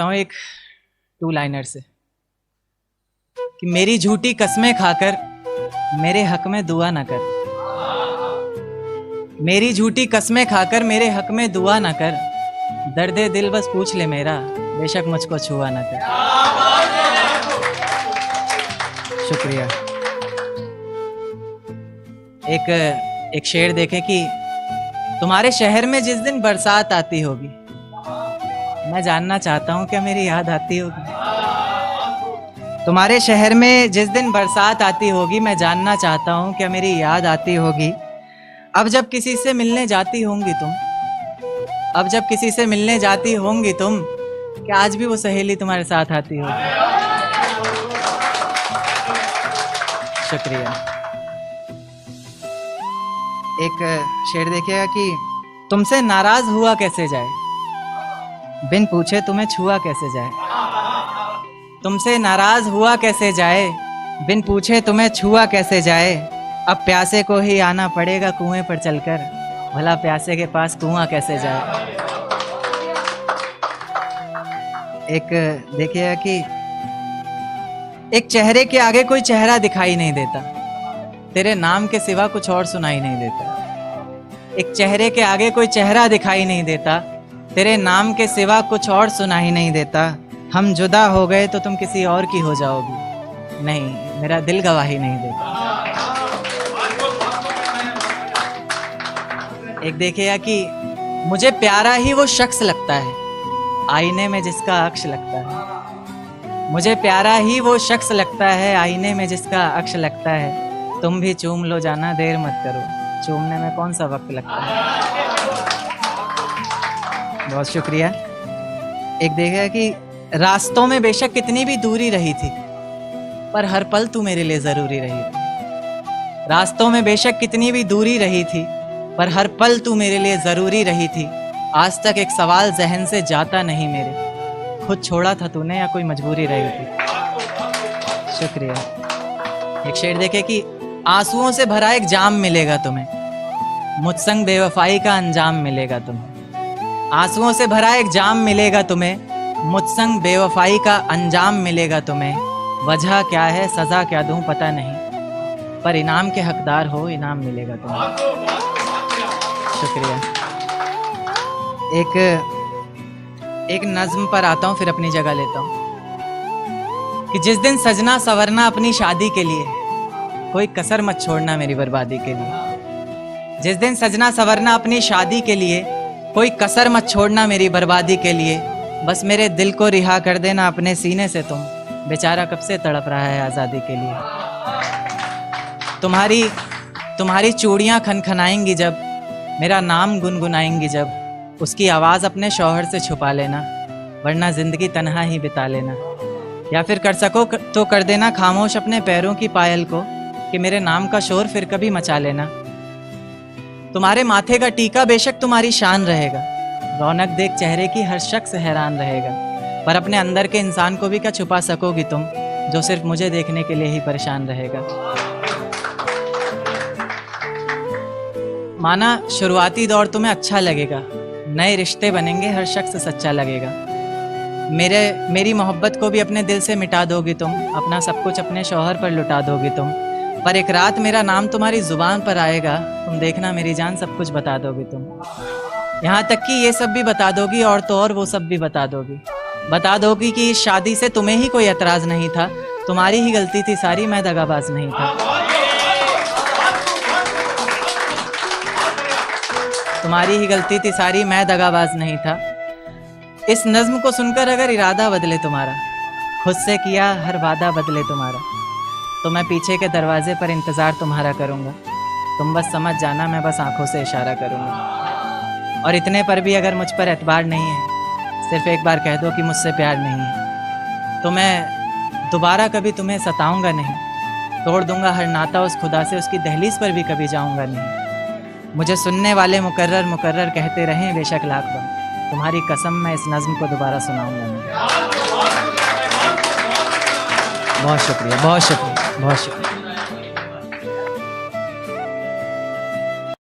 हूँ एक two liner से कि मेरी झूठी कस्में खाकर मेरे हक में दुआ ना कर। मेरी झूठी कस्में खाकर मेरे हक में दुआ ना कर। दर्दे दिल बस पूछ ले मेरा, बेशक मुझको छुआ ना कर। शुक्रिया। एक शेर देखे कि तुम्हारे शहर में जिस दिन बरसात आती होगी, मैं जानना चाहता हूं क्या मेरी याद आती होगी। तुम्हारे शहर में जिस दिन बरसात आती होगी, मैं जानना चाहता हूं क्या मेरी याद आती होगी। अब जब किसी से मिलने जाती होंगी तुम, अब जब किसी से मिलने जाती होंगी तुम, क्या आज भी वो सहेली तुम्हारे साथ आती होगी। शुक्रिया। एक शेर देखिएगा कि तुमसे नाराज हुआ कैसे जाए, बिन पूछे तुम्हें छुआ कैसे जाए। तुमसे नाराज हुआ कैसे जाए, बिन पूछे तुम्हें छुआ कैसे जाए। अब प्यासे को ही आना पड़ेगा कुएं पर चलकर, भला प्यासे के पास कुआं कैसे जाए। एक देखिएगा कि एक चेहरे के आगे कोई चेहरा दिखाई नहीं देता, तेरे नाम के सिवा कुछ और सुनाई नहीं देता। एक चेहरे के आगे कोई चेहरा दिखाई नहीं देता, तेरे नाम के सिवा कुछ और सुनाई नहीं देता। हम जुदा हो गए तो तुम किसी और की हो जाओगी, नहीं मेरा दिल गवाही नहीं देता। एक देखिएगा कि मुझे प्यारा ही वो शख्स लगता है, आईने में जिसका अक्ष लगता है। मुझे प्यारा ही वो शख्स लगता है, आईने में जिसका अक्ष लगता है। तुम भी चूम लो जाना, देर मत करो, चूमने में कौन सा वक्त लगता है। बहुत शुक्रिया। एक देखिएगा कि रास्तों में बेशक कितनी भी दूरी रही थी, पर हर पल तू मेरे लिए जरूरी रही थी। रास्तों में बेशक कितनी भी दूरी रही थी, पर हर पल तू मेरे लिए जरूरी रही थी। आज तक एक सवाल जहन से जाता नहीं मेरे, खुद छोड़ा था तूने या कोई मजबूरी रही थी। शुक्रिया। एक शेर देखे कि आंसुओं से भरा एक जाम मिलेगा तुम्हें, मुझसंग बेवफाई का अंजाम मिलेगा तुम्हें। आंसुओं से भरा एक जाम मिलेगा तुम्हें, मुझसंग बेवफाई का अंजाम मिलेगा तुम्हें। वजह क्या है सजा क्या दूं पता नहीं, पर इनाम के हकदार हो, इनाम मिलेगा तुम्हें। शुक्रिया। एक नज्म पर आता हूं, फिर अपनी जगह लेता हूं कि जिस दिन सजना संवरना अपनी शादी के लिए, कोई कसर मत छोड़ना मेरी बर्बादी के लिए। जिस दिन सजना संवरना अपनी शादी के लिए, कोई कसर मत छोड़ना मेरी बर्बादी के लिए। बस मेरे दिल को रिहा कर देना अपने सीने से तुम, बेचारा कब से तड़प रहा है आज़ादी के लिए। तुम्हारी चूड़ियाँ खनखनाएंगी जब, मेरा नाम गुनगुनाएंगी जब, उसकी आवाज़ अपने शौहर से छुपा लेना, वरना ज़िंदगी तन्हा ही बिता लेना। या फिर कर सको तो कर देना खामोश अपने पैरों की पायल को, कि मेरे नाम का शोर फिर कभी मचा लेना। तुम्हारे माथे का टीका बेशक तुम्हारी शान रहेगा, रौनक देख चेहरे की हर शख्स हैरान रहेगा। पर अपने अंदर के इंसान को भी क्या छुपा सकोगी तुम, जो सिर्फ मुझे देखने के लिए ही परेशान रहेगा। माना शुरुआती दौर तुम्हें अच्छा लगेगा, नए रिश्ते बनेंगे हर शख्स सच्चा लगेगा। मेरी मोहब्बत को भी अपने दिल से मिटा दोगी तुम, अपना सब कुछ अपने शौहर पर लुटा दोगी तुम। पर एक रात मेरा नाम तुम्हारी जुबान पर आएगा, तुम देखना मेरी जान सब कुछ बता दोगी तुम। यहाँ तक कि ये सब भी बता दोगी, और तो और वो सब भी बता दोगी। बता दोगी कि इस शादी से तुम्हें ही कोई एतराज़ नहीं था, तुम्हारी ही गलती थी सारी, मैं दगाबाज नहीं था। तुम्हारी ही गलती थी सारी, मैं दगाबाज नहीं था। इस नज्म को सुनकर अगर इरादा बदले तुम्हारा, खुद से किया हर वादा बदले तुम्हारा, तो मैं पीछे के दरवाजे पर इंतज़ार तुम्हारा करूँगा। तुम बस समझ जाना, मैं बस आंखों से इशारा करूँगा। और इतने पर भी अगर मुझ पर एतबार नहीं है, सिर्फ एक बार कह दो कि मुझसे प्यार नहीं है, तो मैं दोबारा कभी तुम्हें सताऊँगा नहीं। तोड़ दूँगा हर नाता उस खुदा से, उसकी दहलीज पर भी कभी जाऊँगा नहीं। मुझे सुनने वाले मुकर्रर मुकर्रर कहते रहें बेशक लाख बार, तुम्हारी कसम मैं इस नज़्म को दोबारा सुनाऊँगा नहीं। बहुत शुक्रिया, बहुत शुक्रिया, बहुत शुक्रिया।